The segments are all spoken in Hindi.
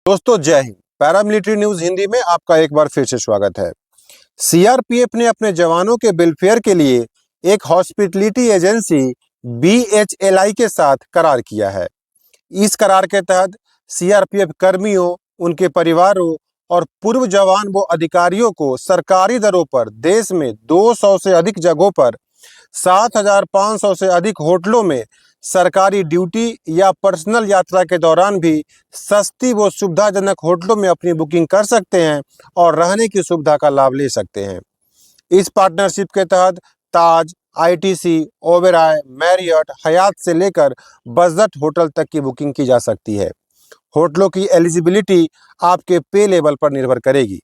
दोस्तों जय हिंद। पैरामिलिट्री न्यूज हिंदी में आपका एक बार फिर से स्वागत है। सीआरपीएफ ने अपने जवानों के वेलफेयर के लिए एक हॉस्पिटलिटी एजेंसी बीएचएलआई के साथ करार किया है। इस करार के तहत सीआरपीएफ कर्मियों, उनके परिवारों और पूर्व जवान व अधिकारियों को सरकारी दरों पर देश में 200 से अधिक जगहों पर 7,500 से अधिक होटलों में सरकारी ड्यूटी या पर्सनल यात्रा के दौरान भी सस्ती व सुविधाजनक होटलों में अपनी बुकिंग कर सकते हैं और रहने की सुविधा का लाभ ले सकते हैं। इस पार्टनरशिप के तहत ताज, आईटीसी, ओबेरॉय, मैरियट, हयात से लेकर बजट होटल तक की बुकिंग की जा सकती है। होटलों की एलिजिबिलिटी आपके पे लेवल पर निर्भर करेगी।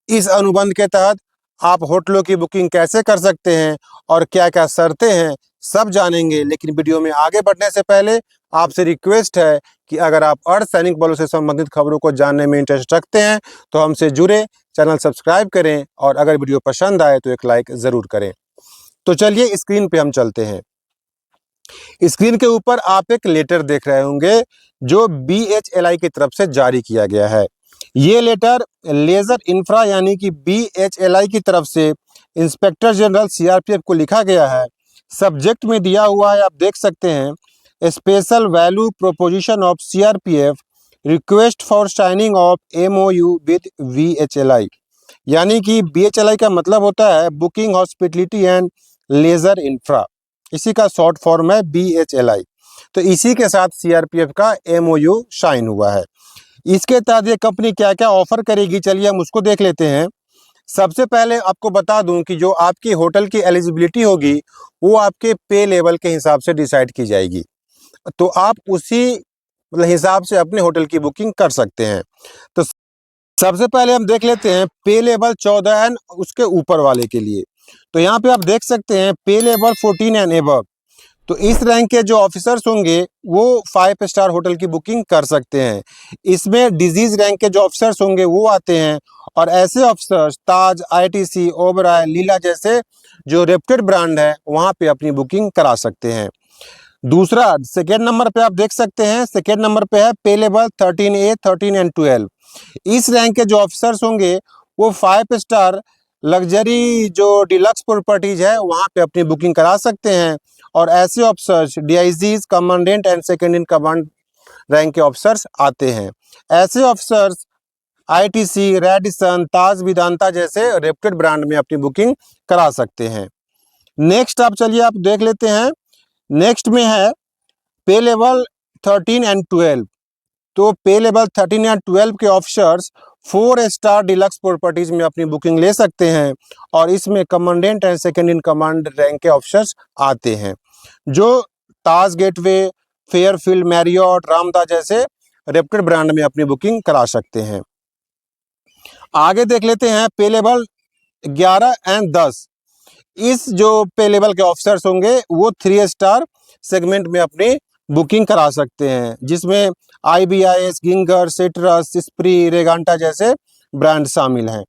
इस अनुबंध के तहत आप होटलों की बुकिंग कैसे कर सकते हैं और क्या क्या शर्तें हैं, सब जानेंगे। लेकिन वीडियो में आगे बढ़ने से पहले आपसे रिक्वेस्ट है कि अगर आप अर्धसैनिक बलों से संबंधित खबरों को जानने में इंटरेस्ट रखते हैं तो हमसे जुड़े, चैनल सब्सक्राइब करें और अगर वीडियो पसंद आए तो एक लाइक ज़रूर करें। तो चलिए स्क्रीन पे हम चलते हैं। स्क्रीन के ऊपर आप एक लेटर देख रहे होंगे जो बीएचएलआई की तरफ से जारी किया गया है। ये लेटर लेजर इंफ्रा यानी कि बीएचएलआई की तरफ से इंस्पेक्टर जनरल सीआरपीएफ को लिखा गया है। सब्जेक्ट में दिया हुआ है, आप देख सकते हैं, special value proposition of CRPF request for signing off MoU with BHLI. यानी कि बीएचएलआई का मतलब होता है booking hospitality and leisure infra, इसी का शॉर्ट फॉर्म है बीएचएलआई। तो इसी के साथ सीआरपीएफ का एमओयू साइन हुआ है। इसके तहत ये कंपनी क्या क्या ऑफर करेगी, चलिए हम उसको देख लेते हैं। सबसे पहले आपको बता दूं कि जो आपकी होटल की एलिजिबिलिटी होगी वो आपके पे लेवल के हिसाब से डिसाइड की जाएगी। तो आप उसी हिसाब से अपने होटल की बुकिंग कर सकते हैं। तो सबसे पहले हम देख लेते हैं पे लेवल 14 एंड उसके ऊपर वाले के लिए। तो यहाँ पे आप देख सकते हैं पे लेवल 14 एंड एबव। तो इस रैंक के जो ऑफिसर्स होंगे वो 5 स्टार होटल की बुकिंग कर सकते हैं। इसमें डिजीज रैंक के जो ऑफिसर्स होंगे वो आते हैं और ऐसे ऑफिसर्स ताज, आईटीसी, ओबराय, लीला जैसे जो रेप्यूटेड ब्रांड है वहाँ पे अपनी बुकिंग करा सकते हैं। दूसरा, सेकेंड नंबर पे आप देख सकते हैं, सेकेंड नंबर पे है पे लेवल 13A, 13 एंड 12। इस रैंक के जो ऑफिसर्स होंगे वो 5 स्टार लग्जरी जो डिलक्स प्रॉपर्टीज है वहाँ पे अपनी बुकिंग करा सकते हैं। और ऐसे officers DIGs, commandant and second in command rank के ऑफिसर्स आते हैं। ऐसे officers ITC, Radisson, Taj, Vedanta जैसे रेप्यूटेड ब्रांड में अपनी बुकिंग करा सकते हैं। नेक्स्ट आप चलिए आप देख लेते हैं। नेक्स्ट में है पे लेवल 13 एंड 12। तो पे लेवल 13 या 12 के ऑफिसर्स 4 स्टार डिलक्स प्रॉपर्टीज में अपनी बुकिंग ले सकते हैं और इसमें commandant and second in command rank के ऑफिसर्स आते हैं जो ताज गेटवे, फेयरफील्ड, मैरियट, रामदा जैसे रेप्यूटेड ब्रांड में अपनी बुकिंग करा सकते हैं। आगे देख लेते हैं पे लेवल 11 एंड 10। इस जो पे लेवल के ऑफिसर्स होंगे वो 3 स्टार सेगमेंट में अपनी बुकिंग करा सकते हैं जिसमें आईबीआईएस, गिंगर, सिट्रस, स्प्री, रेगांटा जैसे ब्रांड शामिल हैं।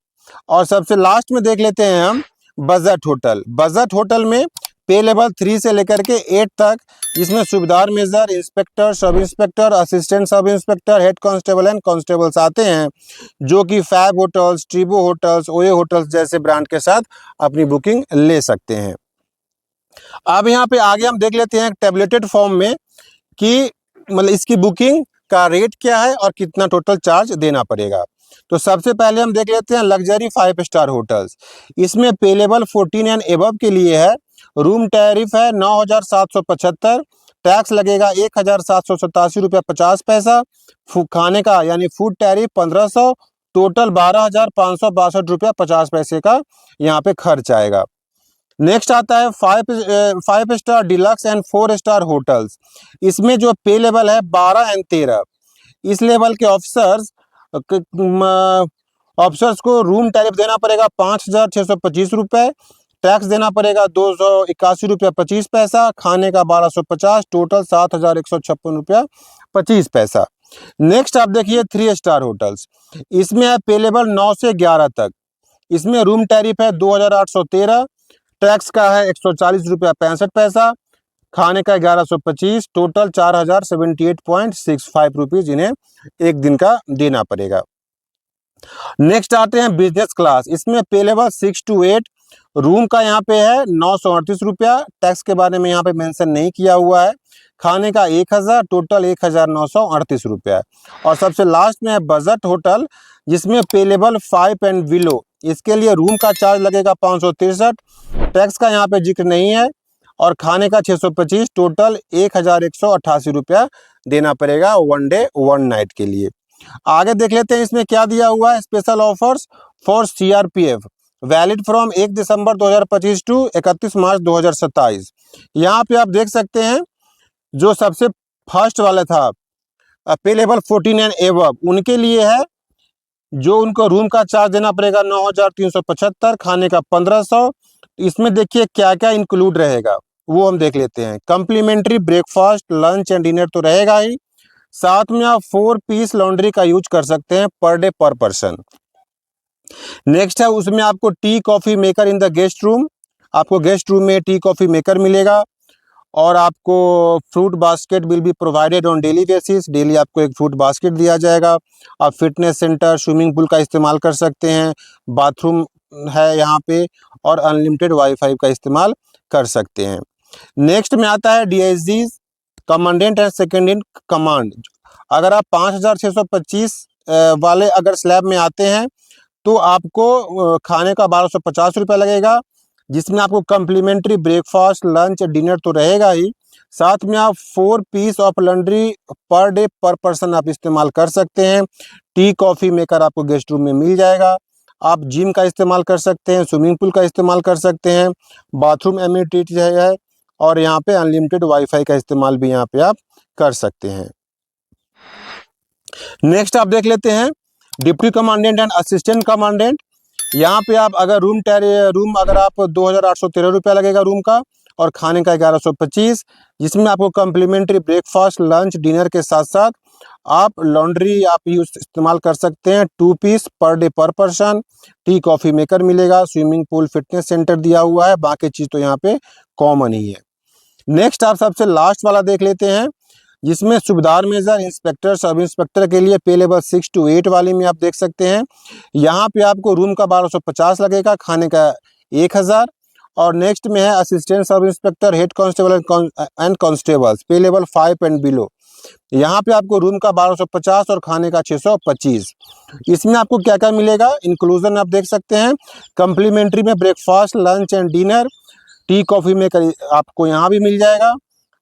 और सबसे लास्ट में देख लेते हैं हम बजट होटल। बजट होटल में पे लेवल 3 से लेकर के 8 तक, जिसमें सूबेदार major, inspector, sub inspector, assistant sub inspector, head constable and constables आते हैं जो कि Fab hotels, Treebo hotels, OYO hotels जैसे ब्रांड के साथ अपनी बुकिंग ले सकते हैं। अब यहाँ पे आगे हम देख लेते हैं टेबलेटेड फॉर्म में कि मतलब इसकी बुकिंग का रेट क्या है और कितना टोटल चार्ज देना पड़ेगा। तो सबसे पहले हम देख लेते हैं लग्जरी 5 स्टार होटल्स। इसमें पे लेवल 14 एंड एबव के लिए है। रूम टैरिफ है 9,775, टैक्स लगेगा 1,787 रुपया 50 पैसा, खाने का यानी फूड टैरिफ 1,500, टोटल 12,562 रुपया 50 पैसे का यहाँ पे खर्च आएगा। नेक्स्ट आता है 5 star deluxe and 4 star hotels. इसमें जो पे लेवल है 12 एंड 13, इस लेवल के ऑफिसर्स को रूम टैरिफ देना पड़ेगा 5,625 रुपये, टैक्स देना पड़ेगा 281 रुपया 25 पैसा, खाने का 1,250, टोटल 7,156 रुपया 25 पैसा। नेक्स्ट आप देखिए 3 स्टार होटल्स। इसमें है पे लेवल 9 से 11 तक। इसमें रूम टैरिफ है 2,813, टैक्स का है 140 रुपया 65 पैसा, खाने का 1125, टोटल 4078.65 रुपीज़ इन्हें एक दिन का देना पड़ेगा। नेक्स्ट आते हैं बिजनेस क्लास। इसमें पे लेवल 6 to 8, रूम का यहाँ पे है 938 रुपया। टैक्स के बारे में यहाँ पे मेंशन नहीं किया हुआ है। खाने का 1000, टोटल 1938 रुपया। और सबसे लास्ट में है बजट होटल, जिसमें पे लेवल 5 एंड बिलो। इसके लिए रूम का चार्ज लगेगा 563, टैक्स का यहाँ पे जिक्र नहीं है। और खाने का 625, टोटल 1188 रुपया देना पड़ेगा 1 डे 1 नाइट के लिए। आगे देख लेते हैं इसमें क्या दिया हुआ है। Special offers for CRPF valid from 1 December 2025 to 31 March 2027। यहाँ पे आप देख सकते हैं जो सबसे फर्स्ट वाला था पे लेवल 14 एंड एबव, उनके लिए है जो उनको रूम का चार्ज देना पड़ेगा 9375, खाने का 1500। इसमें देखिए क्या क्या इंक्लूड रहेगा वो हम देख लेते हैं। Complimentary breakfast, lunch and dinner तो रहेगा ही, साथ में आप 4 पीस लॉन्ड्री का यूज कर सकते हैं पर डे पर पर्सन। नेक्स्ट है उसमें आपको tea coffee maker in the guest room, आपको गेस्ट रूम में टी कॉफी मेकर मिलेगा। और आपको fruit basket will be provided on daily basis, daily आपको एक फ्रूट बास्केट दिया जाएगा। आप फिटनेस सेंटर, स्विमिंग पूल का इस्तेमाल कर सकते हैं, बाथरूम है यहाँ पे, और अनलिमिटेड वाईफाई का इस्तेमाल कर सकते हैं। नेक्स्ट में आता है DIGs, commandant and second in command. अगर आप 5625 वाले अगर स्लैब में आते हैं तो आपको खाने का 1250 रुपया लगेगा, जिसमें आपको कम्प्लीमेंट्री ब्रेकफास्ट, लंच, डिनर तो रहेगा ही, साथ में आप 4 piece of laundry per day per person आप इस्तेमाल कर सकते हैं। टी कॉफ़ी मेकर आपको गेस्ट रूम में मिल जाएगा। आप जिम का इस्तेमाल कर सकते हैं, स्विमिंग पूल का इस्तेमाल कर सकते हैं, बाथरूम एमिनिटीज है, और यहाँ पे अनलिमिटेड वाईफाई का इस्तेमाल भी यहाँ पे आप कर सकते हैं। नेक्स्ट आप देख लेते हैं deputy commandant and assistant commandant. यहाँ पे आप अगर रूम अगर आप 2813 रुपया लगेगा रूम का, और खाने का 1125, जिसमें आपको कम्प्लीमेंट्री ब्रेकफास्ट, लंच, डिनर के साथ साथ आप लॉन्ड्री आप यूज इस्तेमाल कर सकते हैं 2 पीस पर day per person. T coffee maker मिलेगा, स्विमिंग पूल, फिटनेस सेंटर दिया हुआ है, बाकी चीज़ तो यहाँ पे कॉमन ही है। नेक्स्ट आप सबसे लास्ट वाला देख लेते हैं, जिसमें सूबेदार मेजर, इंस्पेक्टर, सब इंस्पेक्टर के लिए पे लेवल 6 to 8 वाली में आप देख सकते हैं। यहाँ पे आपको रूम का 1250 लगेगा, खाने का 1000। और नेक्स्ट में है assistant sub inspector, head constable and constables, पे लेवल 5 एंड बिलो। यहाँ पे आपको रूम का 1250 और खाने का 625। इसमें आपको क्या क्या मिलेगा, इंक्लूजन आप देख सकते हैं। कम्प्लीमेंट्री में breakfast, lunch and dinner, T coffee maker आपको यहाँ भी मिल जाएगा,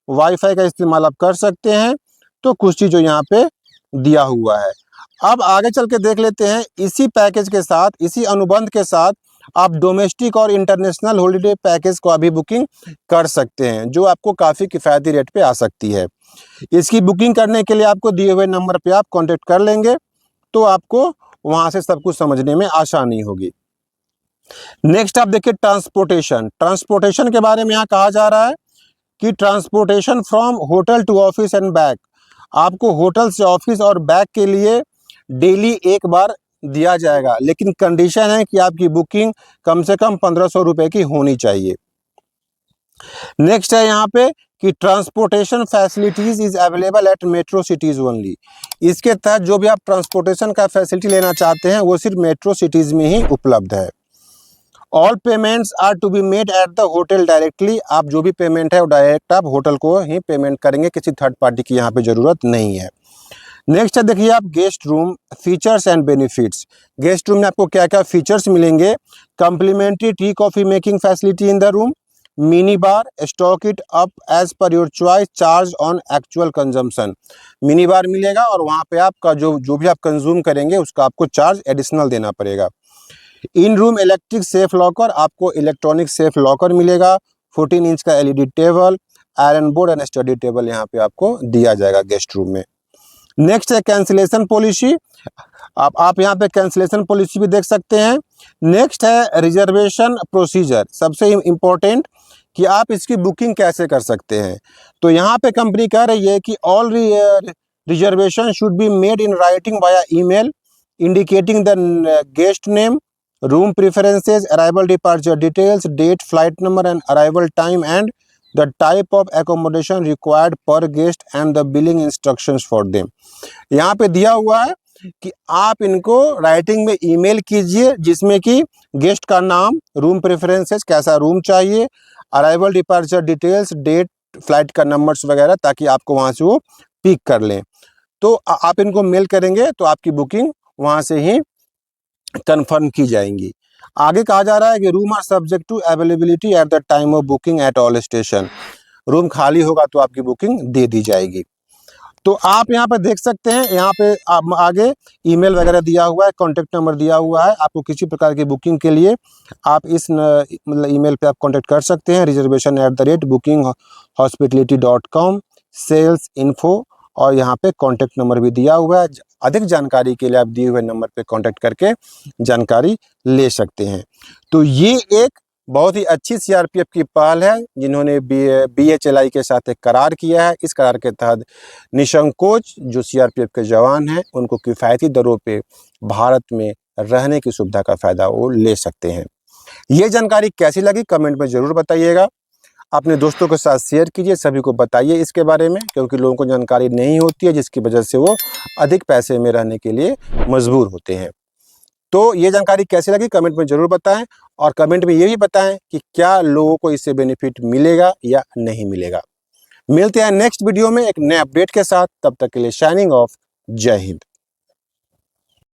वाईफाई का इस्तेमाल आप कर सकते हैं। तो कुछ चीज़ जो यहाँ पे दिया हुआ है। अब आगे चल के देख लेते हैं, इसी पैकेज के साथ, इसी अनुबंध के साथ आप डोमेस्टिक और इंटरनेशनल हॉलिडे पैकेज को अभी बुकिंग कर सकते हैं, जो आपको काफ़ी किफ़ायती रेट पे आ सकती है। इसकी बुकिंग करने के लिए आपको दिए हुए नंबर पे आप कांटेक्ट कर लेंगे, तो आपको वहाँ से सब कुछ समझने में आसानी होगी। नेक्स्ट आप देखिए ट्रांसपोर्टेशन। ट्रांसपोर्टेशन के बारे में यहाँ कहा जा रहा है कि transportation from hotel to office and back, आपको होटल से ऑफिस और बैक के लिए डेली एक बार दिया जाएगा, लेकिन कंडीशन है कि आपकी बुकिंग कम से कम 1500 रुपये की होनी चाहिए। नेक्स्ट है यहाँ पे कि transportation facilities is available at metro cities only. इसके तहत जो भी आप ट्रांसपोर्टेशन का फैसिलिटी लेना चाहते हैं वो सिर्फ मेट्रो सिटीज में ही उपलब्ध है। All payments are to be made at the hotel directly, आप जो भी पेमेंट है वो डायरेक्ट आप होटल को ही पेमेंट करेंगे, किसी थर्ड पार्टी की यहाँ पे ज़रूरत नहीं है। नेक्स्ट है देखिए आप guest room features and benefits. Guest room में आपको क्या क्या फीचर्स मिलेंगे, complimentary tea coffee making facility in the room, mini bar, stock it up as per your choice, charge on actual consumption. Mini bar मिलेगा और वहाँ पे आपका जो भी आप कंज्यूम करेंगे उसका आपको चार्ज एडिशनल देना पड़ेगा। In room electric safe locker, आपको इलेक्ट्रॉनिक सेफ लॉकर मिलेगा। 14 इंच का LED table, iron board and study table यहाँ पे आपको दिया जाएगा गेस्ट रूम में। नेक्स्ट है कैंसिलेशन पॉलिसी, आप यहाँ पे कैंसिलेशन पॉलिसी भी देख सकते हैं। नेक्स्ट है रिजर्वेशन प्रोसीजर, सबसे इम्पोर्टेंट कि आप इसकी बुकिंग कैसे कर सकते हैं। तो यहाँ पे कंपनी कह रही है कि all reservation should be made in writing via email indicating the guest name, room preferences, arrival departure details, date, flight number and arrival time and the type of accommodation required per guest and the billing instructions for them. यहाँ पे दिया हुआ है कि आप इनको राइटिंग में ईमेल कीजिए, जिसमें कि गेस्ट का नाम, रूम प्रेफरेंसेस, कैसा रूम चाहिए, arrival departure details, date, flight का नंबर्स वगैरह, ताकि आपको वहाँ से वो पिक कर लें। तो आप इनको मेल करेंगे तो आपकी बुकिंग वहाँ से ही कंफर्म की जाएंगी। आगे कहा जा रहा है कि room are subject to availability at the time of booking at all station. रूम खाली होगा तो आपकी बुकिंग दे दी जाएगी। तो आप यहाँ पर देख सकते हैं, यहाँ पे आगे ईमेल वगैरह दिया हुआ है, कॉन्टैक्ट नंबर दिया हुआ है। आपको किसी प्रकार की बुकिंग के लिए आप इस मतलब ईमेल पे आप कॉन्टैक्ट कर सकते हैं। reservation@bookinghospitality.com, सेल्स इन्फो, और यहाँ पे कॉन्टैक्ट नंबर भी दिया हुआ है। अधिक जानकारी के लिए आप दिए हुए नंबर पे कॉन्टैक्ट करके जानकारी ले सकते हैं। तो ये एक बहुत ही अच्छी सीआरपीएफ की पहल है, जिन्होंने BHLI के साथ एक करार किया है। इस करार के तहत निसंकोच जो सीआरपीएफ के जवान हैं, उनको किफ़ायती दरों पे भारत में रहने की सुविधा का फ़ायदा वो ले सकते हैं। ये जानकारी कैसी लगी कमेंट में ज़रूर बताइएगा। अपने दोस्तों के साथ शेयर कीजिए, सभी को बताइए इसके बारे में, क्योंकि लोगों को जानकारी नहीं होती है, जिसकी वजह से वो अधिक पैसे में रहने के लिए मजबूर होते हैं। तो ये जानकारी कैसी लगी कमेंट में ज़रूर बताएं, और कमेंट में ये भी बताएं कि क्या लोगों को इससे बेनिफिट मिलेगा या नहीं मिलेगा। मिलते हैं नेक्स्ट वीडियो में एक नए अपडेट के साथ, तब तक के लिए शाइनिंग ऑफ। जय हिंद।